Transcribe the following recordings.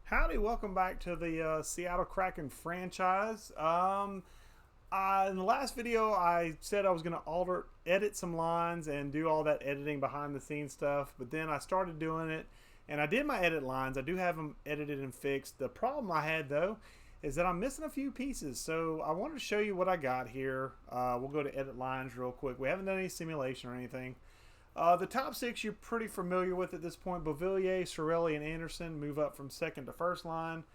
Howdy, welcome back to the Seattle Kraken franchise. In the last video, I said I was going to edit some lines and do all that editing behind the scenes stuff, but then I started doing it and I did my edit lines. I do have them edited and fixed. The problem I had though is that I'm missing a few pieces, so I wanted to show you what I got here. We'll go to edit lines real quick. We haven't done any simulation or anything. The top six you're pretty familiar with at this point. Beauvillier, Cirelli, and Anderson move up from second to first line.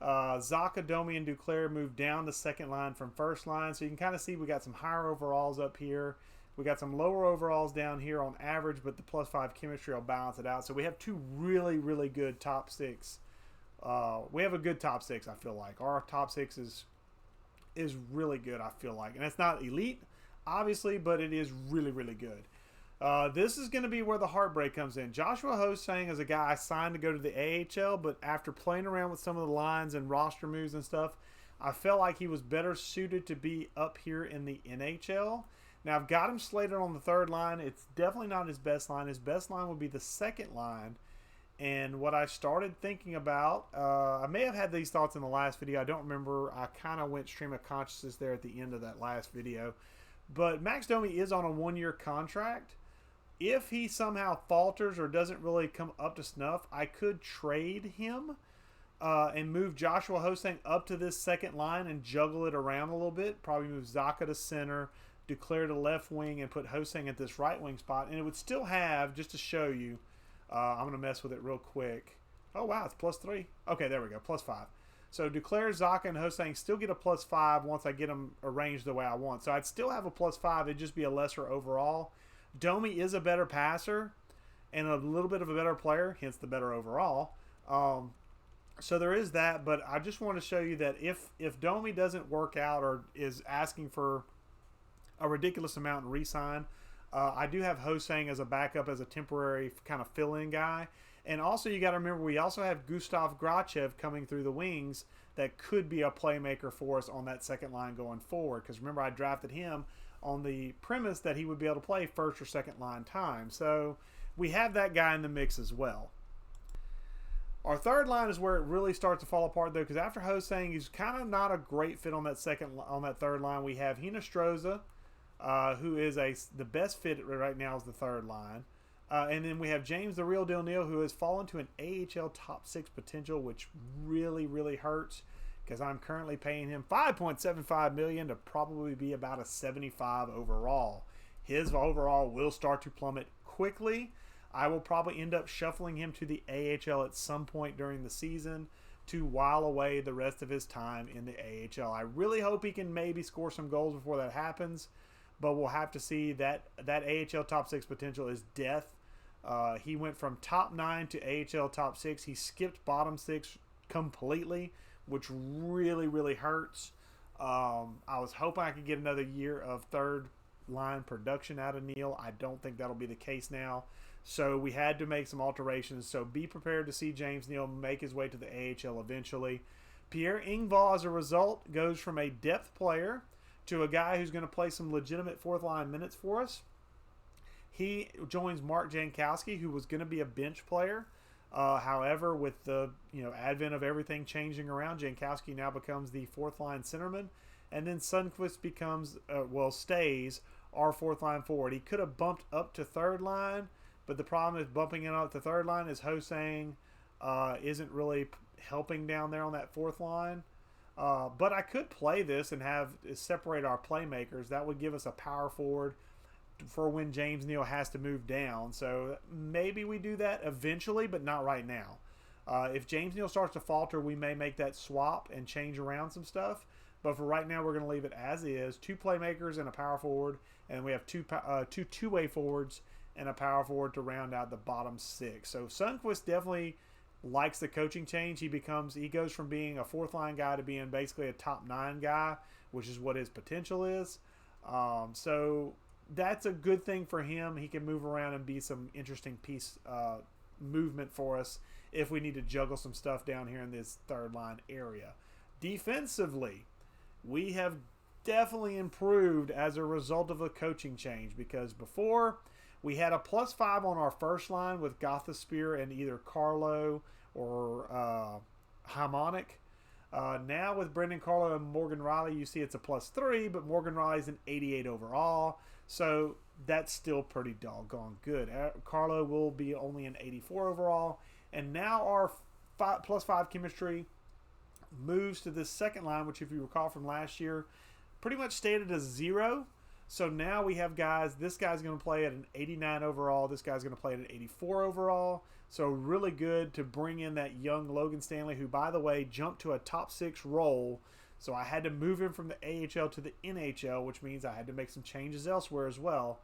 Zacha, Domi, and Duclair move down to second line from first line. So you can kind of see we got some higher overalls up here. We got some lower overalls down here on average, but the +5 chemistry will balance it out. So we have two really, really good top six. We have a good top six, I feel like. Our top six is really good, I feel like. And it's not elite, obviously, but it is really, really good. This is going to be where the heartbreak comes in. Joshua Ho-Sang is a guy I signed to go to the AHL, but after playing around with some of the lines and roster moves and stuff, I felt like he was better suited to be up here in the NHL. Now, I've got him slated on the third line. It's definitely not his best line. His best line would be the second line. And what I started thinking about, I may have had these thoughts in the last video. I don't remember. I kind of went stream of consciousness there at the end of that last video. But Max Domi is on a one-year contract. If he somehow falters or doesn't really come up to snuff, I could trade him and move Joshua Ho-Sang up to this second line and juggle it around a little bit. Probably move Zacha to center, Duclair to left wing, and put Ho-Sang at this right wing spot. And it would still have, just to show you, I'm going to mess with it real quick. Oh, wow, it's +3. Okay, there we go, +5. So Duclair, Zacha, and Ho-Sang still get a +5 once I get them arranged the way I want. So I'd still have a +5. It'd just be a lesser overall. Domi is a better passer and a little bit of a better player, hence the better overall. So there is that, but I just want to show you that if Domi doesn't work out or is asking for a ridiculous amount in re-sign, I do have Ho-Sang as a backup, as a temporary kind of fill-in guy. And also you got to remember we also have Gustav Grachev coming through the wings that could be a playmaker for us on that second line going forward. Because remember, I drafted him on the premise that he would be able to play first or second line time. So we have that guy in the mix as well. Our third line is where it really starts to fall apart though, because after Ho-Sang, he's kind of not a great fit on that third line. We have Hinostroza, who is the best fit right now is the third line. And then we have James the Real Deal Neal, who has fallen to an AHL top 6 potential, which really, really hurts because I'm currently paying him $5.75 million to probably be about a 75 overall. His overall will start to plummet quickly. I will probably end up shuffling him to the AHL at some point during the season to while away the rest of his time in the AHL. I really hope he can maybe score some goals before that happens, but we'll have to see. That AHL top 6 potential is death. He went from top 9 to AHL top 6. He skipped bottom 6 completely, which really, really hurts. I was hoping I could get another year of third line production out of Neal. I don't think that'll be the case now. So we had to make some alterations. So be prepared to see James Neal make his way to the AHL eventually. Pierre Engvall, as a result, goes from a depth player to a guy who's going to play some legitimate fourth line minutes for us. He joins Mark Jankowski, who was going to be a bench player. However, with the advent of everything changing around, Jankowski now becomes the fourth line centerman, and then Sundqvist becomes stays our fourth line forward. He could have bumped up to third line, but the problem is bumping it up to third line is Ho-Sang isn't really helping down there on that fourth line. But I could play this and separate our playmakers. That would give us a power forward for when James Neal has to move down. So maybe we do that eventually, but not right now. If James Neal starts to falter, we may make that swap and change around some stuff. But for right now, we're going to leave it as is. 2 playmakers and a power forward, and we have two two-way forwards and a power forward to round out the bottom 6. So Sundqvist definitely likes the coaching change. He goes from being a fourth line guy to being basically a top 9 guy, which is what his potential is. So that's a good thing for him. He can move around and be some interesting piece movement for us if we need to juggle some stuff down here in this third line area. Defensively, we have definitely improved as a result of the coaching change, because before we had a +5 on our first line with Gotha Spear and either Carlo or harmonic. Now with Brendan Carlo and Morgan Riley, you see it's a +3, but Morgan Riley's an 88 overall. So that's still pretty doggone good. Carlo will be only an 84 overall. And now our +5 chemistry moves to this second line, which if you recall from last year, pretty much stayed at a 0. So now we have guys, this guy's going to play at an 89 overall. This guy's going to play at an 84 overall. So really good to bring in that young Logan Stanley, who, by the way, jumped to a top 6 role. So I had to move him from the AHL to the NHL, which means I had to make some changes elsewhere as well.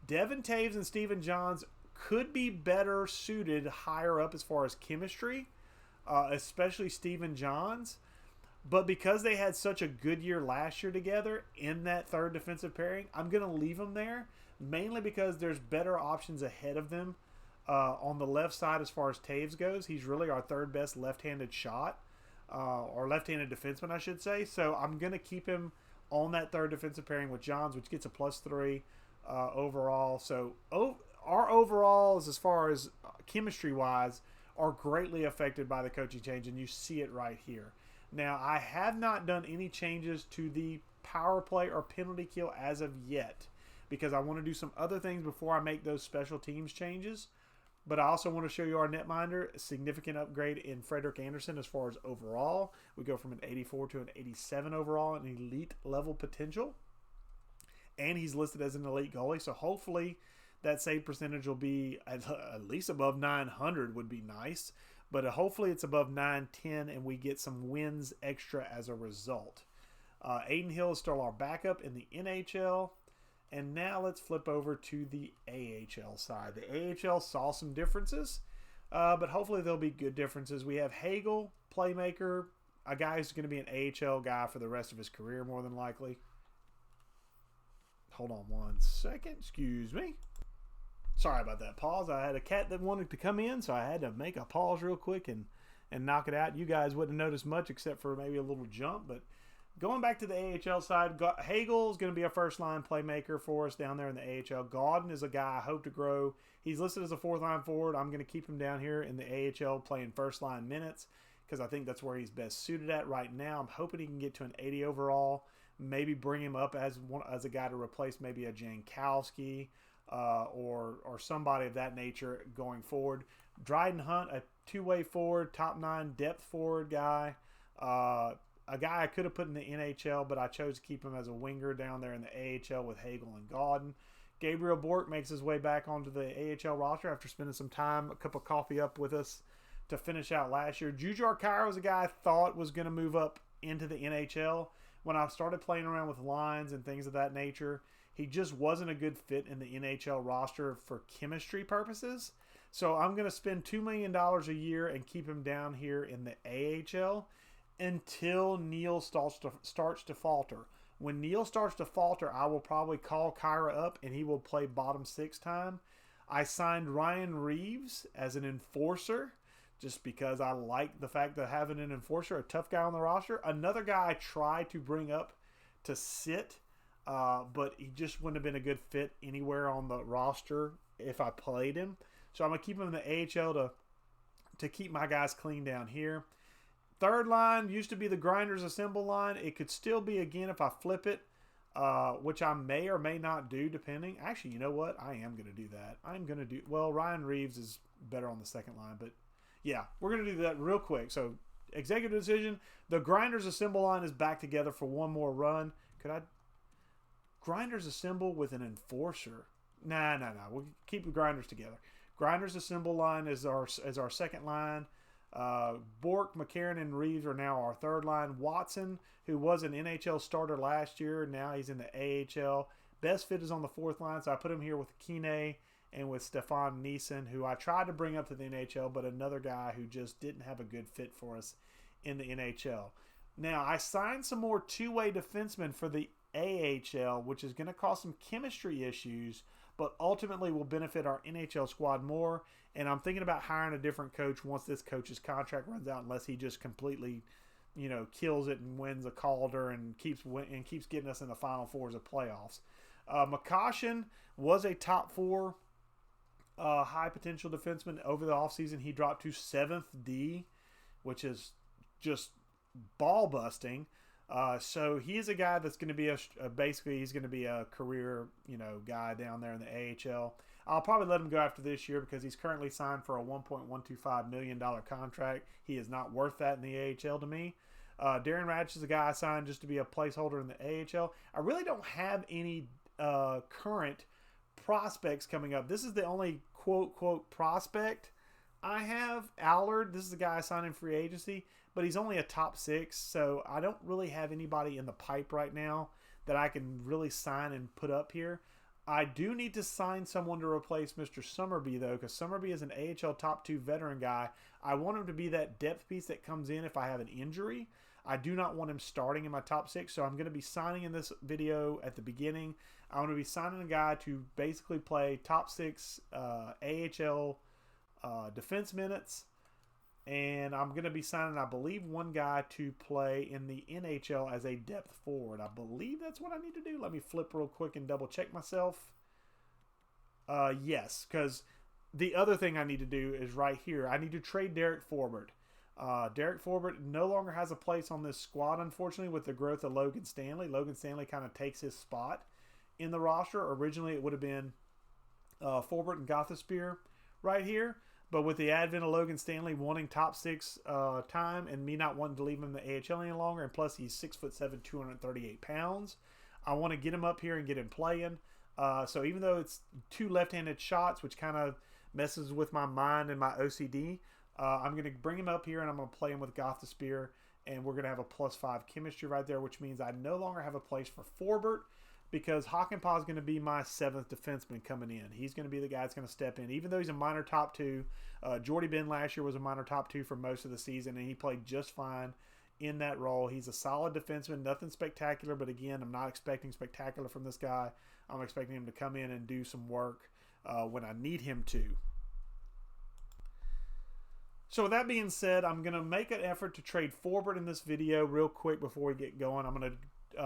Devin Taves and Steven Johns could be better suited higher up as far as chemistry, especially Steven Johns. But because they had such a good year last year together in that third defensive pairing, I'm going to leave them there, mainly because there's better options ahead of them on the left side as far as Taves goes. He's really our third best left-handed shot, or left-handed defenseman, I should say. So I'm going to keep him on that third defensive pairing with Johns, which gets a +3 overall. So our overalls, as far as chemistry-wise, are greatly affected by the coaching change, and you see it right here. Now, I have not done any changes to the power play or penalty kill as of yet, because I want to do some other things before I make those special teams changes. But I also want to show you our netminder, a significant upgrade in Frederik Andersen as far as overall. We go from an 84 to an 87 overall, an elite level potential. And he's listed as an elite goalie, so hopefully that save percentage will be at least above 900 would be nice. But hopefully it's above 910 and we get some wins extra as a result. Aiden Hill is still our backup in the NHL. And now let's flip over to the AHL side. The AHL saw some differences, but hopefully there'll be good differences. We have Hagel, playmaker, a guy who's going to be an AHL guy for the rest of his career more than likely. Hold on one second. Excuse me. Sorry about that pause. I had a cat that wanted to come in, so I had to make a pause real quick and knock it out. You guys wouldn't notice much except for maybe a little jump. But going back to the AHL side, Hagel is going to be a first-line playmaker for us down there in the AHL. Gaudin is a guy I hope to grow. He's listed as a fourth-line forward. I'm going to keep him down here in the AHL playing first-line minutes because I think that's where he's best suited at right now. I'm hoping he can get to an 80 overall, maybe bring him up as a guy to replace maybe a Jankowski, or somebody of that nature going forward. Dryden Hunt, a two-way forward, top 9 depth forward guy. A guy I could have put in the NHL, but I chose to keep him as a winger down there in the AHL with Hagel and Gaudin. Gabriel Bork makes his way back onto the AHL roster after spending some time, a cup of coffee up with us to finish out last year. Jujhar Khaira was a guy I thought was going to move up into the NHL. When I started playing around with lines and things of that nature, he just wasn't a good fit in the NHL roster for chemistry purposes. So I'm going to spend $2 million a year and keep him down here in the AHL until Neil starts to falter. When Neil starts to falter, I will probably call Khaira up and he will play bottom 6 time. I signed Ryan Reeves as an enforcer just because I like the fact that having an enforcer, a tough guy on the roster. Another guy I tried to bring up to sit, but he just wouldn't have been a good fit anywhere on the roster if I played him. So I'm going to keep him in the AHL to keep my guys clean down here. Third line used to be the Grinders Assemble line. It could still be again if I flip it, which I may or may not do depending. Actually, you know what? I am going to do that. Well, Ryan Reeves is better on the second line, but yeah, we're going to do that real quick. So executive decision, the Grinders Assemble line is back together for one more run. Grinders Assemble with an enforcer? Nah. We'll keep the Grinders together. Grinders Assemble line is our second line. Bork, McCarron, and Reeves are now our third line. Watson, who was an NHL starter last year, now he's in the AHL. Best fit is on the fourth line, so I put him here with Kine and with Stefan Neeson, who I tried to bring up to the NHL, but another guy who just didn't have a good fit for us in the NHL. Now, I signed some more two-way defensemen for the AHL, which is going to cause some chemistry issues, but ultimately will benefit our NHL squad more. And I'm thinking about hiring a different coach once this coach's contract runs out, unless he just completely, kills it and wins a Calder and keeps getting us in the Final Fours of playoffs. McCoshen was a top 4 high potential defenseman over the offseason. He dropped to 7th D, which is just ball busting. So he is a guy that's going to be basically he's going to be a career, guy down there in the AHL. I'll probably let him go after this year because he's currently signed for a $1.125 million contract. He is not worth that in the AHL to me. Darren Raddysh is a guy I signed just to be a placeholder in the AHL. I really don't have any current prospects coming up. This is the only quote prospect I have. Allard, this is a guy I signed in free agency, but he's only a top 6, so I don't really have anybody in the pipe right now that I can really sign and put up here. I do need to sign someone to replace Mr. Summerby, though, because Summerby is an AHL top 2 veteran guy. I want him to be that depth piece that comes in if I have an injury. I do not want him starting in my top 6, so I'm going to be signing in this video at the beginning. I'm going to be signing a guy to basically play top 6 AHL defense minutes. And I'm going to be signing, I believe, one guy to play in the NHL as a depth forward. I believe that's what I need to do. Let me flip real quick and double check myself. Yes, because the other thing I need to do is right here. I need to trade Derek Forbort. Derek Forbort no longer has a place on this squad, unfortunately, with the growth of Logan Stanley. Logan Stanley kind of takes his spot in the roster. Originally, it would have been Forbort and Gothenspier right here. But with the advent of Logan Stanley wanting top 6 time and me not wanting to leave him in the AHL any longer, and plus he's 6'7", 238 pounds, I want to get him up here and get him playing. So even though it's 2 left-handed shots, which kind of messes with my mind and my OCD, I'm going to bring him up here and I'm going to play him with Gothenspier, and we're going to have a +5 chemistry right there, which means I no longer have a place for Forbort, because Hakanpää is going to be my 7th defenseman coming in. He's going to be the guy that's going to step in. Even though he's a minor top 2, Jordy Ben last year was a minor top 2 for most of the season, and he played just fine in that role. He's a solid defenseman, nothing spectacular, but again, I'm not expecting spectacular from this guy. I'm expecting him to come in and do some work when I need him to. So with that being said, I'm going to make an effort to trade Forbort in this video real quick before we get going. I'm going to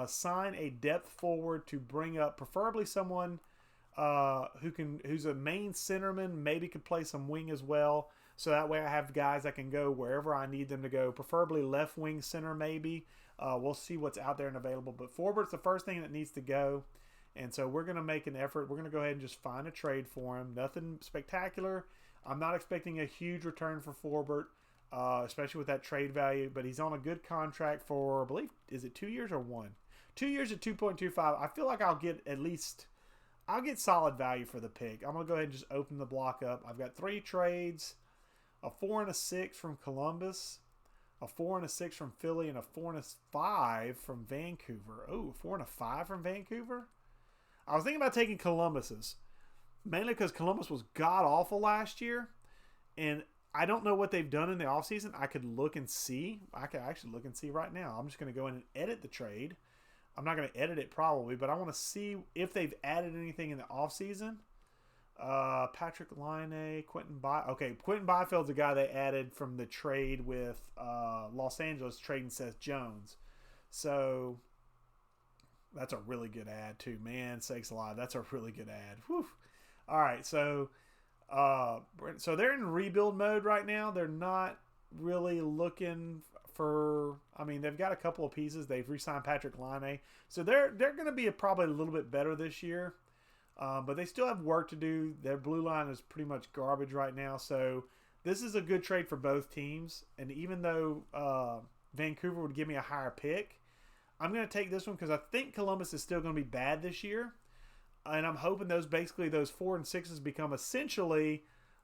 sign a depth forward to bring up preferably someone who's a main centerman, maybe could play some wing as well, so that way I have guys that can go wherever I need them to go, preferably left wing center maybe. We'll see what's out there and available, but Forbort's the first thing that needs to go, and so we're going to make an effort. We're going to go ahead and just find a trade for him. Nothing spectacular. I'm not expecting a huge return for Forbort, especially with that trade value, but he's on a good contract for, I believe, is it 2 years or 1? 2 years at 2.25. I feel like I'll get solid value for the pick. I'm going to go ahead and just open the block up. I've got 3 trades, a 4 and a 6 from Columbus, a 4 and a 6 from Philly, and a 4 and a 5 from Vancouver. Oh, 4 and a 5 from Vancouver? I was thinking about taking Columbus's, mainly because Columbus was god-awful last year, and I don't know what they've done in the offseason. I could look and see. I could actually look and see right now. I'm just going to go in and edit the trade. I'm not going to edit it probably, but I want to see if they've added anything in the offseason. Patrick Laine, Quentin Byfield's the guy they added from the trade with Los Angeles, trading Seth Jones. So that's a really good ad too. Man, sakes alive, that's a really good ad. Whew. All right, so they're in rebuild mode right now. They're not really looking for, I mean, they've got a couple of pieces. They've re-signed Patrick Laine. So they're going to be probably a little bit better this year. But they still have work to do. Their blue line is pretty much garbage right now. So this is a good trade for both teams. And even though Vancouver would give me a higher pick, I'm going to take this one because I think Columbus is still going to be bad this year. And I'm hoping those 4 and 6s become essentially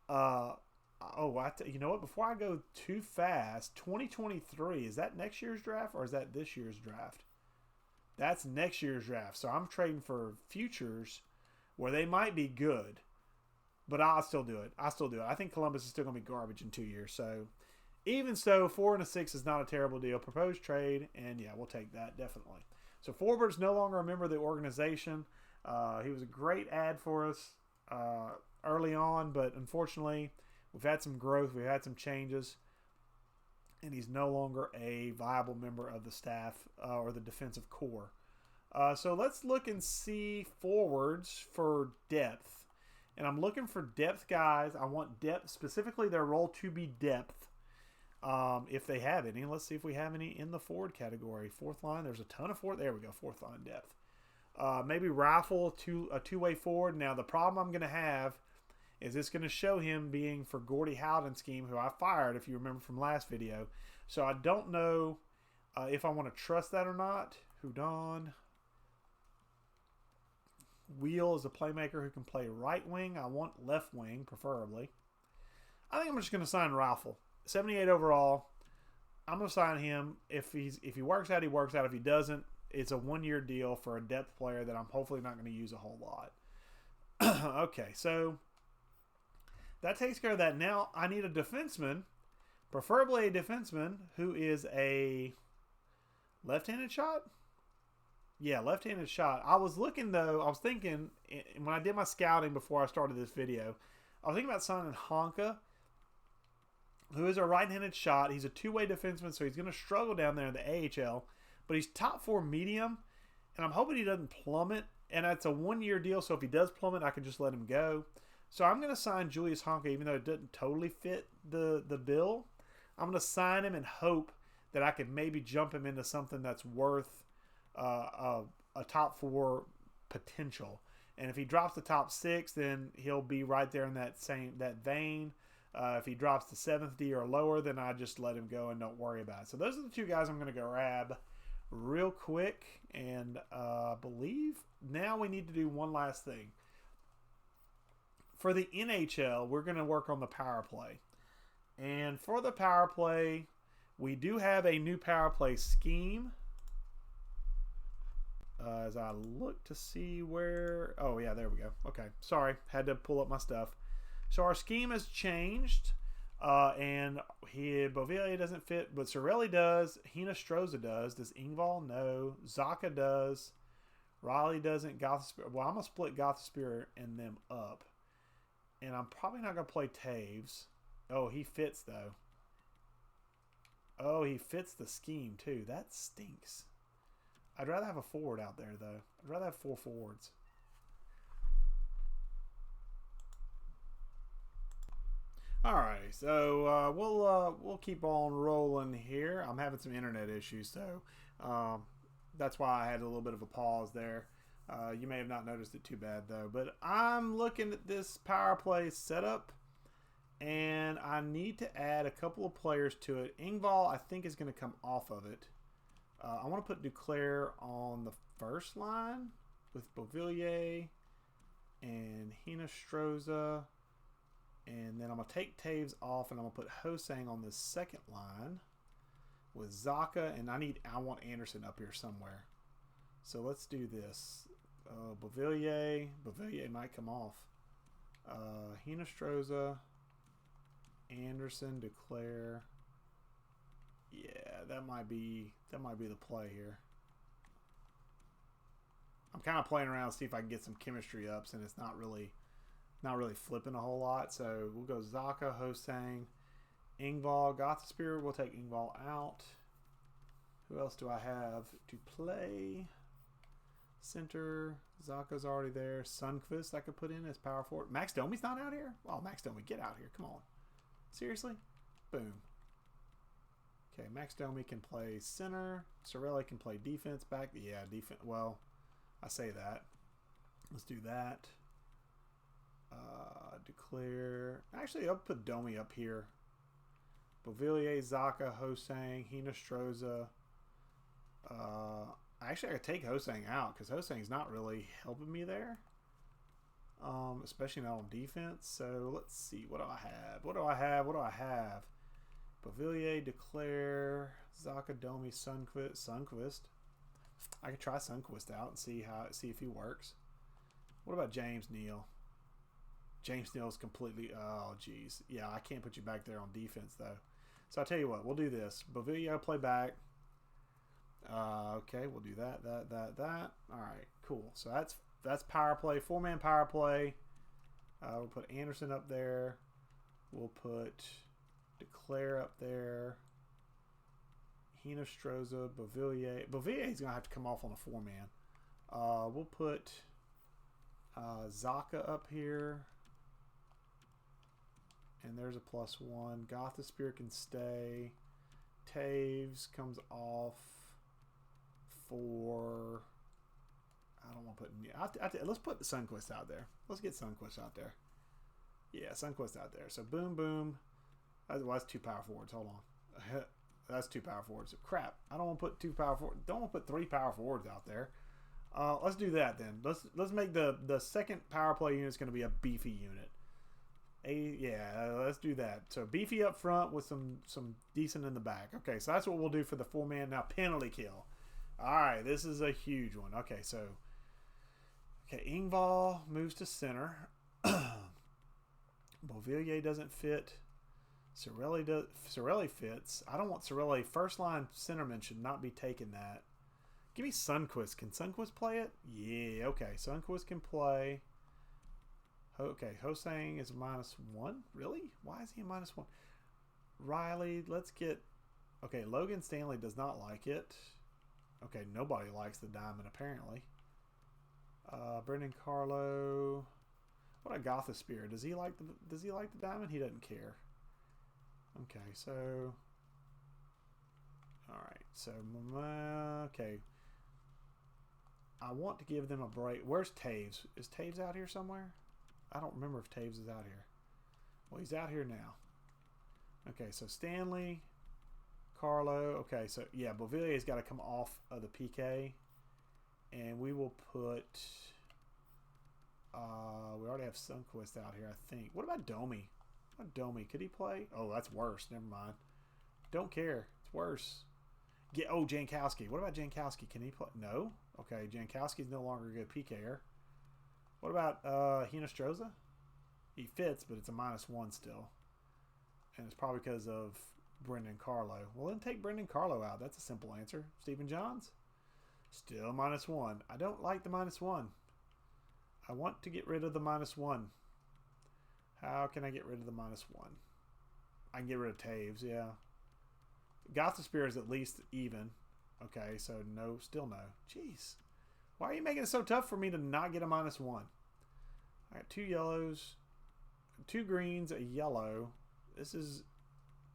you know what? Before I go too fast, 2023, is that next year's draft or is that this year's draft? That's next year's draft. So I'm trading for futures where they might be good, but I'll still do it. I think Columbus is still going to be garbage in 2 years. So even so, 4 and a 6 is not a terrible deal. Proposed trade, and yeah, we'll take that definitely. So Forbort's no longer a member of the organization. He was a great ad for us early on, but unfortunately, we've had some growth, we've had some changes, and he's no longer a viable member of the staff or the defensive core. So let's look and see forwards for depth. And I'm looking for depth guys. I want depth, specifically their role to be depth. if they have any. Let's see if we have any in the forward category. Fourth line, there's a ton of forward. There we go, fourth line depth. Maybe Rifle, a two-way forward. Now, the problem I'm going to have is it's going to show him being for Gordie Howden's scheme, who I fired, if you remember from last video. So I don't know if I want to trust that or not. Houdon. Wheel is a playmaker who can play right wing. I want left wing, preferably. I think I'm just going to sign Rifle. 78 overall. I'm going to sign him. If he works out, he works out. If he doesn't, it's a one-year deal for a depth player that I'm hopefully not going to use a whole lot. Okay, so that takes care of that. Now I need a defenseman, preferably a defenseman who is a left-handed shot. Yeah, left-handed shot. I was looking, though, I was thinking, when I did my scouting before I started this video, I was thinking about signing Honka, who is a right-handed shot. He's a two-way defenseman, so he's going to struggle down there in the AHL. But he's top 4 medium, and I'm hoping he doesn't plummet. And that's a one-year deal, so if he does plummet, I can just let him go. So I'm going to sign Julius Honka, even though it doesn't totally fit the bill. I'm going to sign him and hope that I can maybe jump him into something that's worth a top 4 potential. And if he drops the top 6, then he'll be right there in that vein. If he drops to 7th D or lower, then I just let him go and don't worry about it. So those are the two guys I'm going to grab real quick. And I believe now we need to do one last thing. For the NHL, we're going to work on the power play. And for the power play, we do have a new power play scheme. As I look to see where... Oh, yeah, there we go. Okay, sorry. Had to pull up my stuff. So our scheme has changed. And Beauvillier doesn't fit, but Cirelli does. Hinostroza does. Does Engvall? No. Zaka does. Riley doesn't. Gothenspirer. Well, I'm going to split Gothenspirer and them up. And I'm probably not going to play Taves. Oh, he fits, though. Oh, he fits the scheme, too. That stinks. I'd rather have a forward out there, though. I'd rather have 4 forwards. Alright, so we'll keep on rolling here. I'm having some internet issues, so that's why I had a little bit of a pause there. You may have not noticed it too bad, though. But I'm looking at this power play setup, and I need to add a couple of players to it. Engvall, I think, is going to come off of it. I want to put Duclair on the first line with Beauvillier and Hinostroza. And then I'm going to take Taves off, and I'm going to put Hosang on the second line with Zaka. And I want Anderson up here somewhere. So let's do this. Beauvillier might come off. Hinostroza, Anderson, Duclair. Yeah, that might be the play here. I'm kind of playing around to see if I can get some chemistry ups, and it's not really flipping a whole lot. So we'll go Zaka, Hosang, Engvall, Gothenspirer. We'll take Engvall out. Who else do I have to play? Center. Zaka's already there. Sundqvist I could put in as power forward. Max Domi's not out here? Oh, Max Domi, get out here. Come on. Seriously? Boom. Okay, Max Domi can play center. Cirelli can play defense back. Yeah, defense. Well, I say that. Let's do that. Declare. Actually, I'll put Domi up here. Beauvillier, Zaka, Hosang, Hinostroza. Actually, I could take Hosang out because Hosang's not really helping me there. Especially not on defense. So let's see. What do I have? Beauvillier, Declare, Zaka, Domi, Sundqvist. I could try Sundqvist out and see if he works. What about James Neal? James Neal's completely... Oh, geez. Yeah, I can't put you back there on defense, though. So I'll tell you what. We'll do this. Beauvillier play back. Okay, we'll do that. All right, cool. So that's power play. 4-man power play. We'll put Anderson up there. We'll put Declare up there. Hinostroza, Beauvillier. Beauvillier's going to have to come off on a 4-man. We'll put Zaka up here. And there's a +1. Gothisphere can stay. Taves comes off for... I don't want to put... let's put the Sunquist out there. Let's get Sunquist out there. Yeah, Sunquist out there. So boom, boom. That's 2 power forwards. Hold on. That's 2 power forwards. Crap. I don't want to put 2 power forwards. Don't want to put 3 power forwards out there. Let's do that then. Let's make the second power play unit is going to be a beefy unit. Yeah, let's do that. So beefy up front with some decent in the back. Okay, so that's what we'll do for the 4-man. Now penalty kill. All right, this is a huge one. Okay, so Engvall moves to center. Beauvillier doesn't fit. Cirelli fits. I don't want Cirelli. First line centerman should not be taking that. Give me Sunquist. Can Sunquist play it? Yeah, okay. Sunquist can play. Okay, Hosang is a -1. Really? Why is he a -1? Riley, let's get... Okay, Logan Stanley does not like it. Okay, nobody likes the diamond, apparently. Brendan Carlo... What about Gothisphere? Does he like the diamond? He doesn't care. Okay, so... Alright, so... Okay. I want to give them a break. Where's Taves? Is Taves out here somewhere? I don't remember if Taves is out here. Well, he's out here now. Okay, so Stanley, Carlo. Okay, so yeah, Beauvillier's got to come off of the PK. And we will put... we already have Sunquist out here, I think. What about Domi? Could he play? Oh, that's worse. Never mind. Don't care. It's worse. Jankowski. What about Jankowski? Can he play? No. Okay, Jankowski's no longer a good PKer. What about Hinostroza? He fits, but it's a -1 still. And it's probably because of Brendan Carlo. Well, then take Brendan Carlo out. That's a simple answer. Stephen Johns? Still -1. I don't like the -1. I want to get rid of the -1. How can I get rid of the -1? I can get rid of Taves, yeah. Gothisphere is at least even. Okay, so no, still no. Jeez. Why are you making it so tough for me to not get a -1? I got 2 yellows, 2 greens, a yellow. This is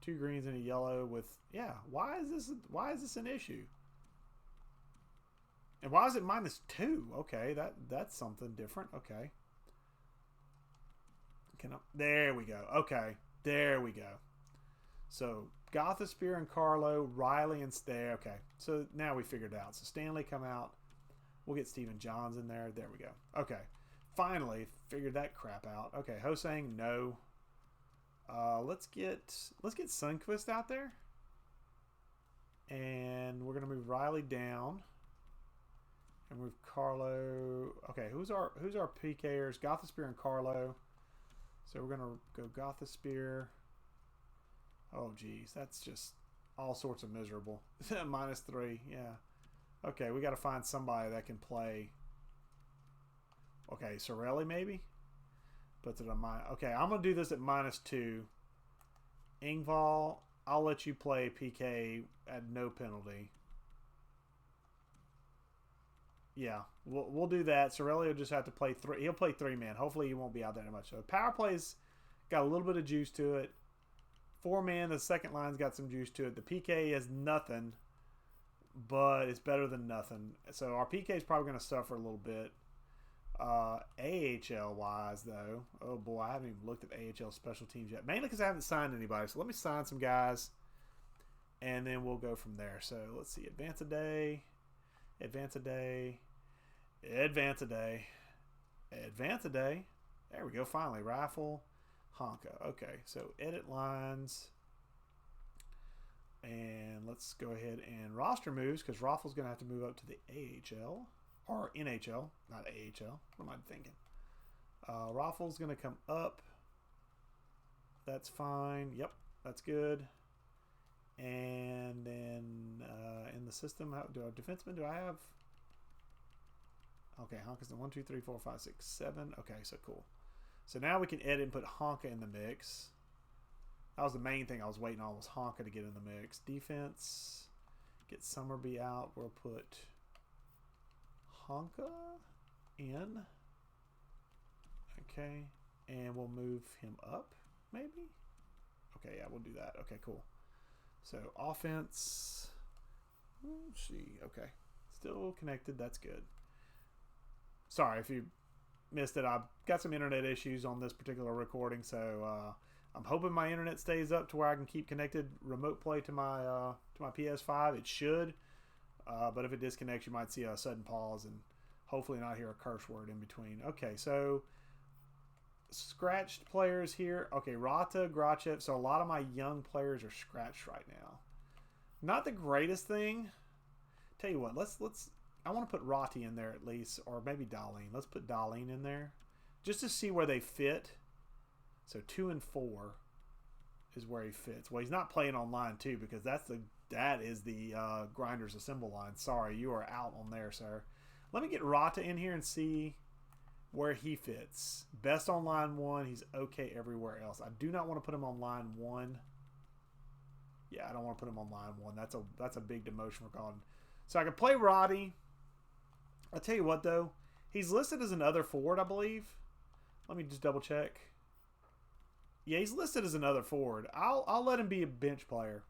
2 greens and a yellow with... Yeah, why is this an issue? And why is it -2? Okay, that's something different. Okay. There we go. Okay, there we go. So Gothisphere and Carlo, Riley and Stay. Okay, so now we figured it out. So Stanley come out. We'll get Stephen Johns in there. There we go. Okay, finally figured that crap out. Okay, Hosang, no. Let's get Sunquist out there, and we're gonna move Riley down. And move Carlo. Okay, who's our PKers? Gothisphere and Carlo. So we're gonna go Gothisphere. Oh geez, that's just all sorts of miserable. -3, yeah. Okay, we got to find somebody that can play. Okay, Cirelli maybe. Puts it on my. Okay, I'm gonna do this at -2. Engvall, I'll let you play PK at no penalty. Yeah, we'll do that. Cirelli will just have to play 3. He'll play 3-man. Hopefully he won't be out there that much. So power play's got a little bit of juice to it. 4-man, the second line's got some juice to it. The PK is nothing, but it's better than nothing. So our PK is probably going to suffer a little bit. AHL wise though, oh boy, I haven't even looked at AHL special teams yet. Mainly because I haven't signed anybody. So let me sign some guys, and then we'll go from there. So let's see, advance a day. There we go. Finally, Rifle, Honka. Okay, so edit lines, and let's go ahead and roster moves because Raffle's going to have to move up to the AHL or NHL, not AHL. What am I thinking? Raffle's going to come up. That's fine. Yep, that's good. And then in the system, do I defenseman? Do I have? Okay, Honka's the 1, 2, 3, 4, 5, 6, 7. Okay, so cool. So now we can edit and put Honka in the mix. That was the main thing I was waiting on, was Honka to get in the mix. Defense, get Summerby out. We'll put Honka in. Okay, and we'll move him up, maybe? Okay, yeah, we'll do that. Okay, cool. So offense. Let's see. Okay. Still connected. That's good. Sorry if you missed it. I've got some internet issues on this particular recording, so I'm hoping my internet stays up to where I can keep connected remote play to my PS5. It should, but if it disconnects, you might see a sudden pause and hopefully not hear a curse word in between. Okay, so scratched players here. Okay, Rata, Grachev. So a lot of my young players are scratched right now. Not the greatest thing. Tell you what, let's. I want to put Rati in there at least, or maybe Darlene. Let's put Darlene in there, just to see where they fit. So 2 and 4 is where he fits. Well, he's not playing on line 2 because that is the Grinders Assemble line. Sorry, you are out on there, sir. Let me get Rata in here and see where he fits. Best on line 1. He's okay everywhere else. I do not want to put him on line 1. Yeah, I don't want to put him on line 1. That's a big demotion for Gordon. So I can play Roddy. I'll tell you what, though. He's listed as another forward, I believe. Let me just double check. Yeah, he's listed as another forward. I'll let him be a bench player.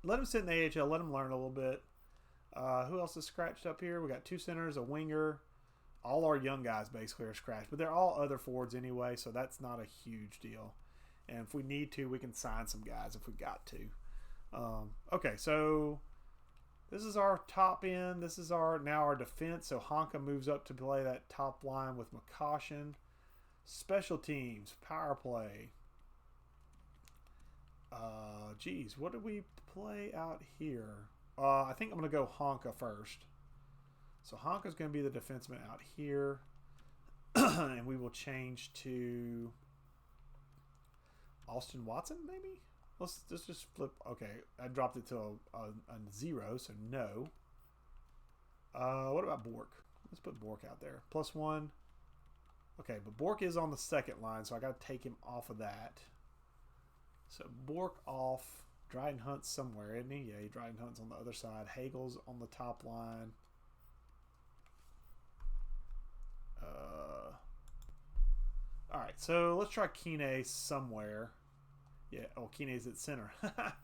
Let him sit in the AHL. Let him learn a little bit. Who else is scratched up here? We got 2 centers, a winger. All our young guys basically are scratched. But they're all other forwards anyway, so that's not a huge deal. And if we need to, we can sign some guys if we got to. Okay, so this is our top end. This is now our defense. So Honka moves up to play that top line with McCaution. Special teams, power play. Geez, what did we play out here? I think I'm going to go Honka first. So Honka's going to be the defenseman out here. And we will change to Austin Watson, maybe? Let's just flip. Okay, I dropped it to a 0, so no. What about Bork? Let's put Bork out there. +1. Okay, but Bork is on the second line, so I got to take him off of that. So Bork off. Dryden Hunt's somewhere, isn't he? Yeah, Dryden Hunt's on the other side. Hagel's on the top line. All right, so let's try Kine somewhere. Yeah, oh, Kine's at center.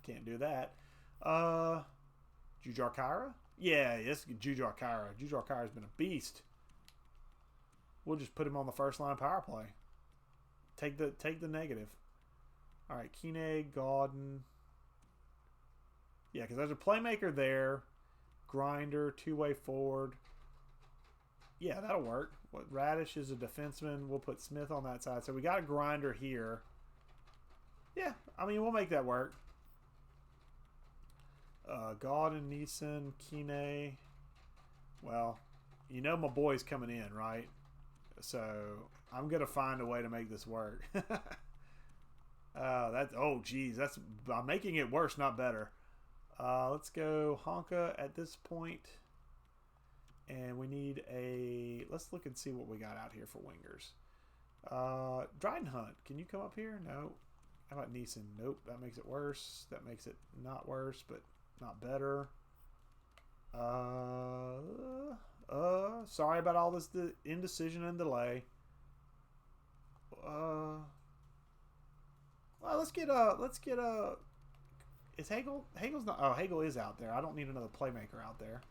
Can't do that. Jujar Kyra? Yeah, yes, Jujar Kyra. Jujar Kyra's been a beast. We'll just put him on the first line power play. Take the negative. All right, Kine, Gauden. Yeah, because there's a playmaker there. Grinder, 2-way forward. Yeah, that'll work. Radish is a defenseman. We'll put Smith on that side. So we got a Grinder here. Yeah, I mean, we'll make that work. Gauden, Neeson, Kine. Well, you know my boy's coming in, right? So I'm going to find a way to make this work. Oh, geez. I'm making it worse, not better. Let's go Honka at this point. And we need let's look and see what we got out here for wingers. Dryden Hunt, can you come up here? No. How about Neeson? Nope, that makes it worse. That makes it not worse, but not better. Sorry about all this indecision and delay. Well, let's get is Hagel? Hagel's not. Oh, Hagel is out there. I don't need another playmaker out there.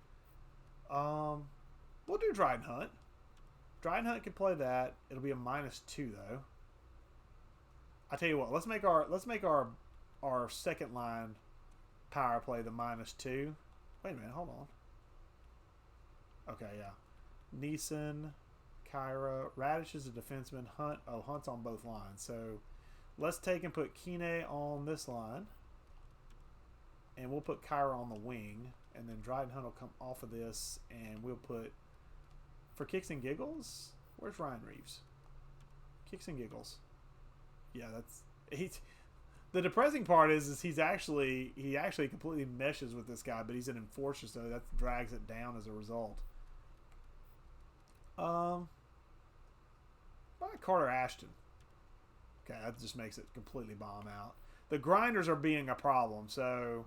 We'll do Dryden Hunt. Dryden Hunt can play that. It'll be a -2 though. I tell you what. Let's make our second line power play the -2. Wait a minute. Hold on. Okay, yeah. Neeson, Kyra, Radish is a defenseman. Hunt's on both lines. So let's take and put Kine on this line. And we'll put Kyra on the wing. And then Dryden Hunt will come off of this. And we'll put, for kicks and giggles, where's Ryan Reeves? Kicks and giggles. Yeah, the depressing part is he actually completely meshes with this guy, but he's an enforcer, so that drags it down as a result. Carter Ashton. Okay, that just makes it completely bomb out. The grinders are being a problem, so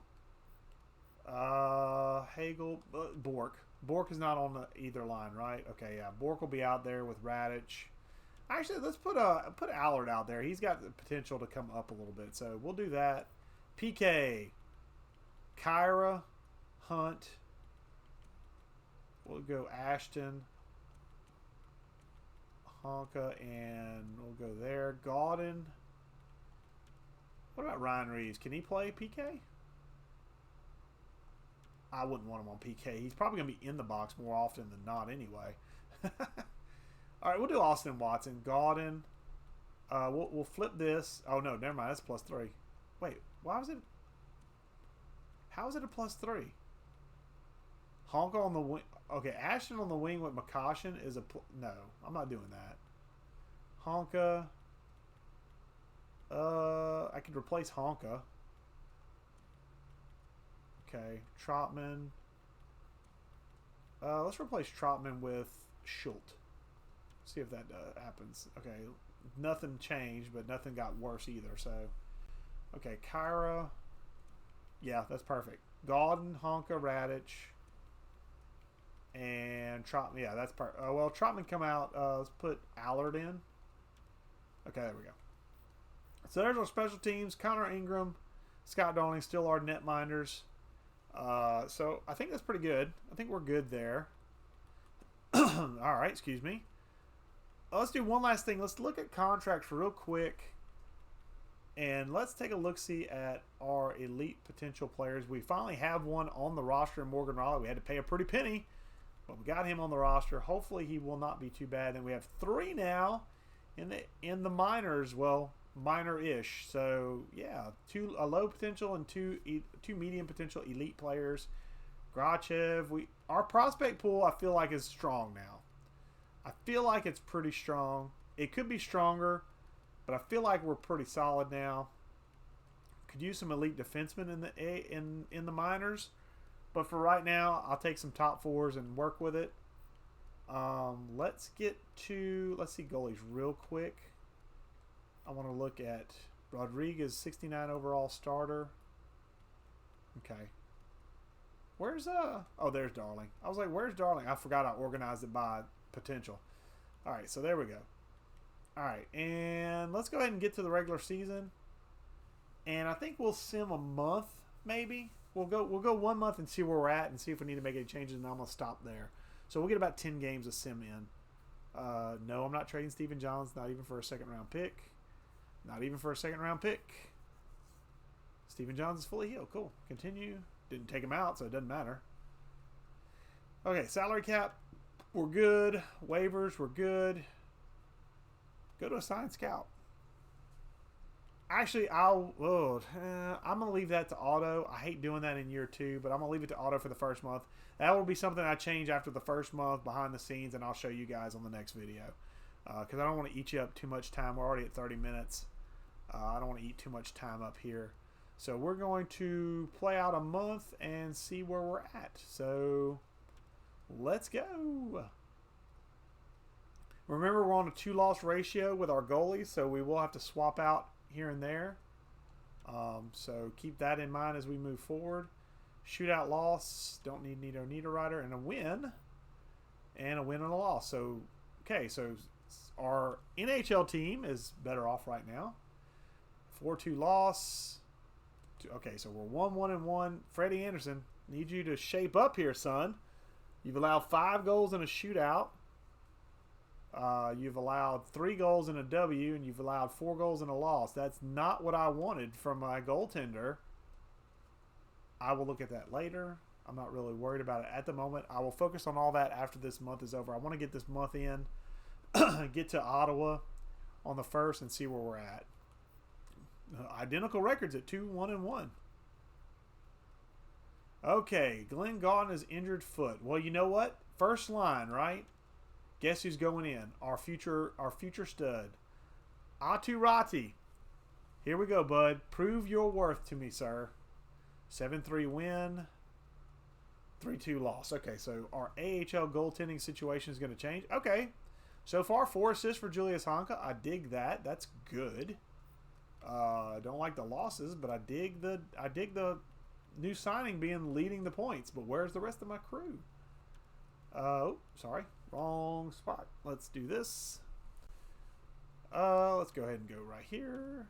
Hagel, Bork. Bork is not on either line, right? Okay, yeah. Bork will be out there with Radich. Actually, let's put Allard out there. He's got the potential to come up a little bit, so we'll do that. PK, Kyra, Hunt. We'll go Ashton, Honka, and we'll go there. Gauden. What about Ryan Reeves? Can he play PK? I wouldn't want him on PK. He's probably going to be in the box more often than not anyway. All right, we'll do Austin Watson. Gauden. We'll flip this. Oh, no, never mind. That's +3. Wait, why was it? How is it a +3? Honka on the wing. Okay, Ashton on the wing with McCoshen is a... No, I'm not doing that. Honka. I could replace Honka. Okay, Trotman. Let's replace Trotman with Schultz. See if that happens. Okay, nothing changed, but nothing got worse either. So, okay, Kyra. Yeah, that's perfect. Gauden, Honka, Radich, and Trotman. Yeah, that's perfect. Well, Trotman come out. Let's put Allard in. Okay, there we go. So there's our special teams. Connor Ingram, Scott Darling still our netminders. So I think that's pretty good. I think we're good there. All right, excuse me. Let's do one last thing. Let's look at contracts real quick. And let's take a look-see at our elite potential players. We finally have one on the roster in Morgan Raleigh. We had to pay a pretty penny, but we got him on the roster. Hopefully he will not be too bad. And we have 3 now in the minors. Well, minor-ish. So, yeah, 2 a low potential and 2 medium potential elite players. Grachev. Our prospect pool, I feel like, is strong now. I feel like it's pretty strong. It could be stronger, but I feel like we're pretty solid now. Could use some elite defensemen in the minors, but for right now, I'll take some top 4s and work with it. Let's see goalies real quick. I want to look at Rodriguez, 69 overall starter. Okay. Where's oh, there's Darling. I was like, where's Darling? I forgot I organized it by potential. All right, so there we go. All right, and let's go ahead and get to the regular season. And I think we'll sim a month, maybe. We'll go 1 month and see where we're at and see if we need to make any changes, and I'm going to stop there. So we'll get about 10 games of sim in. No, I'm not trading Stephen Johns, not even for a second-round pick. Not even for a second-round pick. Stephen Johns is fully healed. Cool. Continue. Didn't take him out, so it doesn't matter. Okay, salary cap. We're good. Waivers, we're good. Go to assign scout. Actually, I'm going to leave that to auto. I hate doing that in year 2, but I'm going to leave it to auto for the first month. That will be something I change after the first month behind the scenes, and I'll show you guys on the next video. Because I don't want to eat you up too much time. We're already at 30 minutes. I don't want to eat too much time up here. So we're going to play out a month and see where we're at. So let's go. Remember, we're on a 2-loss ratio with our goalies, so we will have to swap out here and there. So keep that in mind as we move forward. Shootout loss, don't need Nito Rider, and a win. And a win and a loss. So, okay, so our NHL team is better off right now. 4-2 loss. Okay, so we're 1-1-1. Freddie Anderson, need you to shape up here, son. You've allowed 5 goals in a shootout. You've allowed 3 goals in a W, and you've allowed 4 goals in a loss. That's not what I wanted from my goaltender. I will look at that later. I'm not really worried about it at the moment. I will focus on all that after this month is over. I want to get this month in, get to Ottawa on the 1st, and see where we're at. Identical records at 2-1-1. Okay, Glenn Gauden is injured foot. Well, you know what? First line, right? Guess who's going in? Our future stud. Atu Rati. Here we go, bud. Prove your worth to me, sir. 7-3 win. 3-2 loss. Okay, so our AHL goaltending situation is going to change. Okay. So far, 4 assists for Julius Honka. I dig that. That's good. I don't like the losses, but I dig the new signing leading the points. But where's the rest of my crew? Oh, sorry. Wrong spot. Let's do this. Let's go ahead and go right here.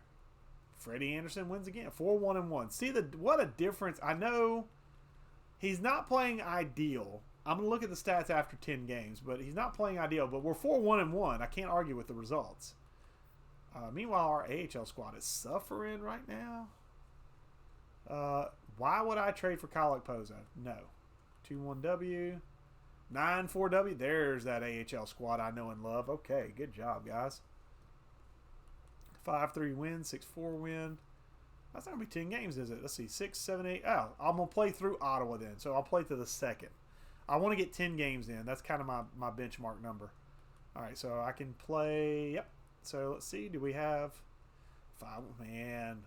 Freddie Anderson wins again. 4-1-1. See what a difference. I know he's not playing ideal. I'm going to look at the stats after 10 games, but he's not playing ideal. But we're 4-1-1. I can't argue with the results. Meanwhile, our AHL squad is suffering right now. Why would I trade for Kyle Pozo? No. 2-1W. 9-4W. There's that AHL squad I know and love. Okay, good job, guys. 5-3 win, 6-4 win. That's not going to be 10 games, is it? Let's see. 6, 7, 8. Oh, I'm going to play through Ottawa then. So I'll play to the second. I want to get 10 games in. That's kind of my benchmark number. All right, so I can play. Yep. So let's see. Do we have 5? Man,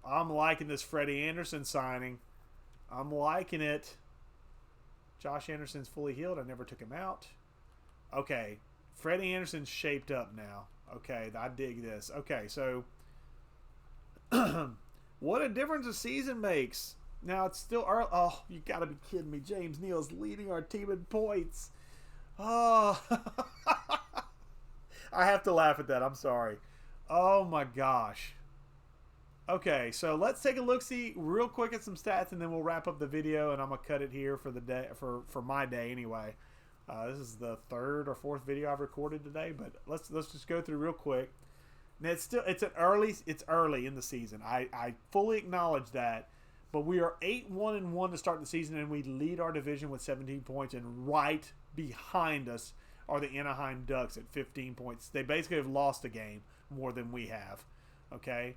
I'm liking this Freddie Anderson signing. I'm liking it. Josh Anderson's fully healed. I never took him out. Okay. Freddie Anderson's shaped up now. Okay, I dig this. Okay, so what a difference a season makes. Now it's still early. Oh, you got to be kidding me. James Neal's leading our team in points. Oh, I have to laugh at that. I'm sorry. Oh my gosh. Okay, so let's take a look-see real quick at some stats, and then we'll wrap up the video, and I'm gonna cut it here for the day for my day anyway. This is the 3rd or 4th video I've recorded today, but let's just go through real quick. Now it's early in the season. I fully acknowledge that, but we are 8-1-1 to start the season, and we lead our division with 17 points, and right behind us are the Anaheim Ducks at 15 points. They basically have lost a game more than we have. Okay,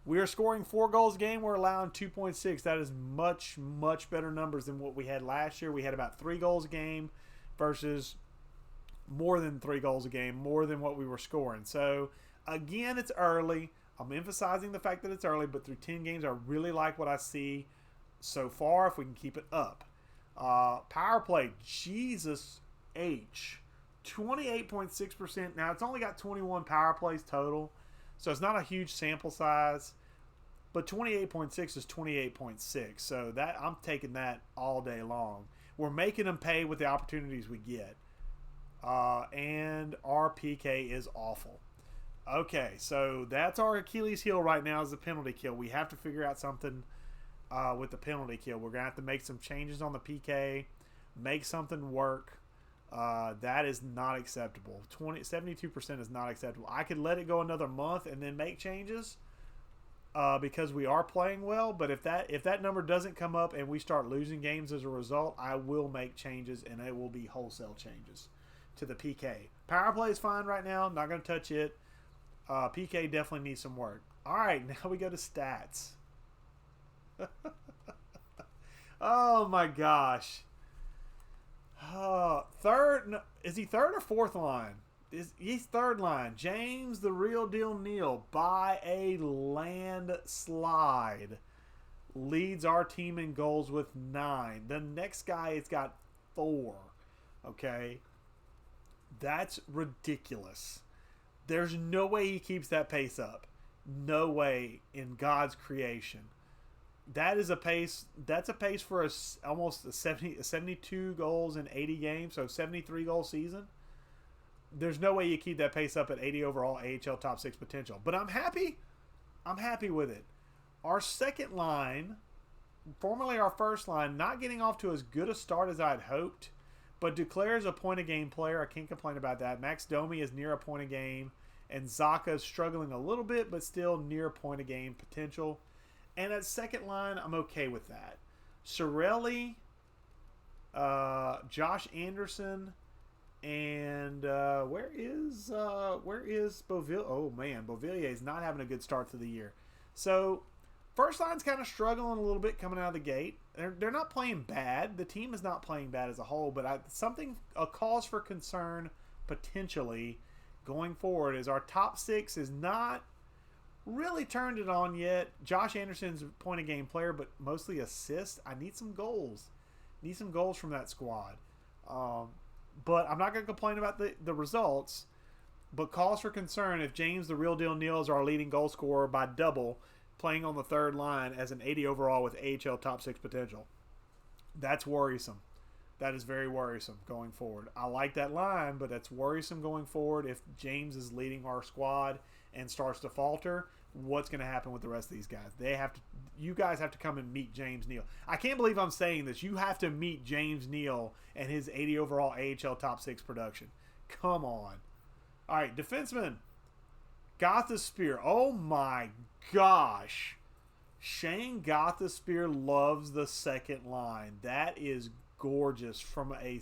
we are scoring 4 goals a game. We're allowing 2.6. That is much better numbers than what we had last year. We had about 3 goals a game versus more than 3 goals a game, more than what we were scoring. So, again, it's early. I'm emphasizing the fact that it's early, but through 10 games, I really like what I see so far if we can keep it up. Power play, Jesus H. 28.6%. Now, it's only got 21 power plays total, so it's not a huge sample size, but 28.6 is 28.6. So that I'm taking that all day long. We're making them pay with the opportunities we get. And our PK is awful. Okay, so that's our Achilles heel right now is the penalty kill. We have to figure out something with the penalty kill. We're going to have to make some changes on the PK, make something work. That is not acceptable. 72% is not acceptable. I could let it go another month and then make changes because we are playing well. But if that number doesn't come up and we start losing games as a result, I will make changes, and it will be wholesale changes to the PK. Power play is fine right now. I'm not going to touch it. PK definitely needs some work. All right, now we go to stats. Oh my gosh. Is he third or fourth line? He's third line. James the Real Deal Neal by a landslide leads our team in goals with 9. The next guy has got 4. Okay, that's ridiculous. There's no way he keeps that pace up. No way in God's creation. That is a pace. That's a pace for almost a 72 goals in 80 games, so 73 goal season. There's no way you keep that pace up at 80 overall AHL top 6 potential. But I'm happy. I'm happy with it. Our second line, formerly our first line, not getting off to as good a start as I'd hoped, but Duclair is a point-a-game player. I can't complain about that. Max Domi is near a point a game, and Zaka is struggling a little bit, but still near a point-a-game potential. And at second line, I'm okay with that. Sorelli, Josh Anderson, and where is Beauvillier? Oh man, Beauvillier is not having a good start to the year. So first line's kind of struggling a little bit coming out of the gate. They're not playing bad. The team is not playing bad as a whole, but a cause for concern potentially going forward is our top 6 is not really turned it on yet. Josh Anderson's a point a game player, but mostly assists. I need some goals. Need some goals from that squad. But I'm not going to complain about the results. But cause for concern if James the Real Deal Neal is our leading goal scorer by double, playing on the third line as an 80 overall with AHL top 6 potential. That's worrisome. That is very worrisome going forward. I like that line, but that's worrisome going forward. If James is leading our squad and starts to falter, what's going to happen with the rest of these guys? You guys have to come and meet James Neal. I can't believe I'm saying this. You have to meet James Neal and his 80 overall AHL top 6 production. Come on. All right, defenseman. Gothisbeer. Oh my gosh. Shane Gothisbeer loves the second line. That is gorgeous from a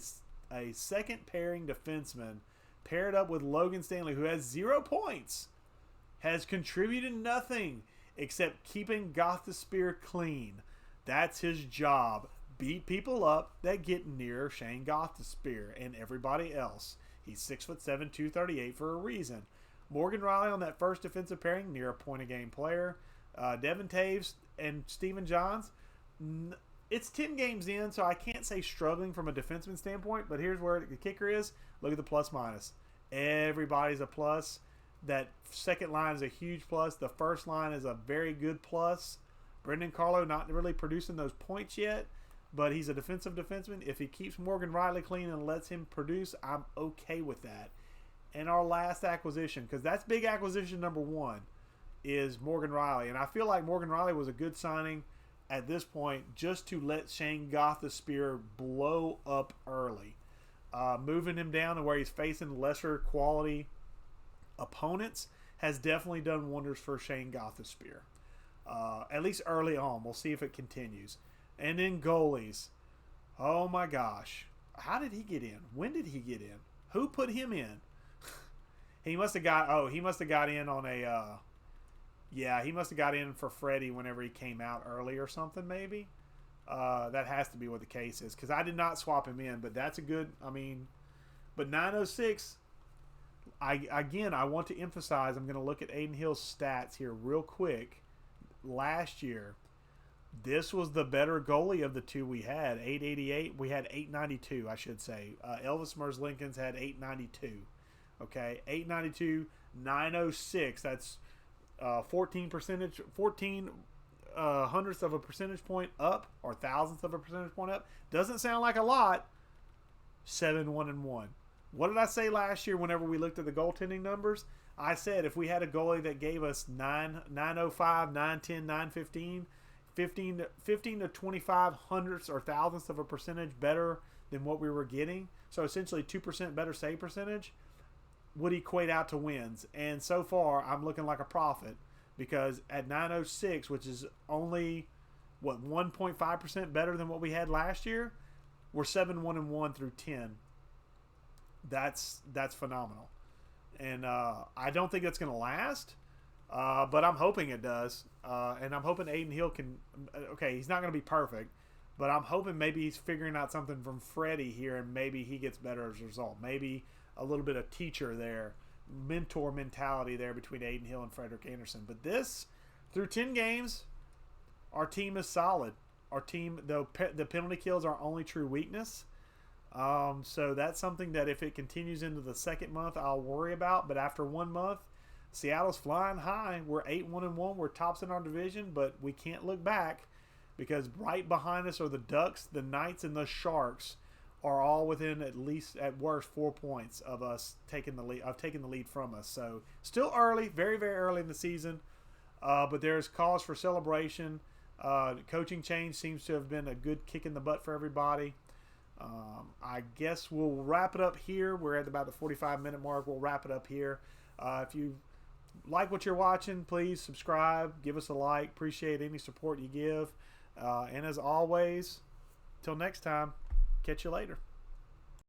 second pairing defenseman paired up with Logan Stanley, who has 0 points, has contributed nothing except keeping Gothisbeer clean. That's his job. Beat people up that get near Shane Gothisbeer and everybody else. He's 6'7", 238 for a reason. Morgan Riley on that first defensive pairing, near a point-a-game player. Devin Taves and Steven Johns. It's 10 games in, so I can't say struggling from a defenseman standpoint, but here's where the kicker is. Look at the plus-minus. Everybody's a plus. That second line is a huge plus. The first line is a very good plus. Brendan Carlo not really producing those points yet, but he's a defensive defenseman. If he keeps Morgan Riley clean and lets him produce, I'm okay with that. And our last acquisition, because that's big acquisition number 1, is Morgan Riley. And I feel like Morgan Riley was a good signing at this point just to let Shane Gothisbeer blow up early. Moving him down to where he's facing lesser quality opponents has definitely done wonders for Shane Gothisbeer. At least early on. We'll see if it continues. And then goalies. Oh my gosh. How did he get in? When did he get in? Who put him in? He must have got in on a he must have got in for Freddie whenever he came out early or something, maybe. That has to be what the case is, because I did not swap him in, but that's a good, but 906, I want to emphasize, I'm going to look at Aiden Hill's stats here real quick. Last year, this was the better goalie of the two we had. 888, we had 892, I should say. Elvis Merzlikins had 892. Okay, 892, 906, that's 14 hundredths of a percentage point up, or thousandths of a percentage point up. Doesn't sound like a lot. 7-1-1. What did I say last year whenever we looked at the goaltending numbers? I said if we had a goalie that gave us 905, 910, 915, 15 to 25 hundredths or thousandths of a percentage better than what we were getting, so essentially 2% better save percentage, would equate out to wins. And so far, I'm looking like a prophet, because at 906, which is only, 1.5% better than what we had last year, we're 7-1-1 through 10. That's phenomenal. And I don't think that's going to last, but I'm hoping it does. And I'm hoping Aiden Hill can, he's not going to be perfect, but I'm hoping maybe he's figuring out something from Freddie here, and maybe he gets better as a result. Maybe a little bit of teacher there, mentor mentality there between Aiden Hill and Frederick Anderson. But this, through 10 games, our team is solid. Our team, the penalty kills are our only true weakness. So that's something that if it continues into the second month, I'll worry about. But after 1 month, Seattle's flying high. We're 8-1-1. We're tops in our division, but we can't look back, because right behind us are the Ducks, the Knights, and the Sharks are all within at least, at worst, 4 points of us taking the lead from us. So still early, very, very early in the season, but there's cause for celebration. Coaching change seems to have been a good kick in the butt for everybody. I guess we'll wrap it up here. We're at about the 45-minute mark. We'll wrap it up here. If you like what you're watching, please subscribe, give us a like. Appreciate any support you give. And as always, till next time, catch you later.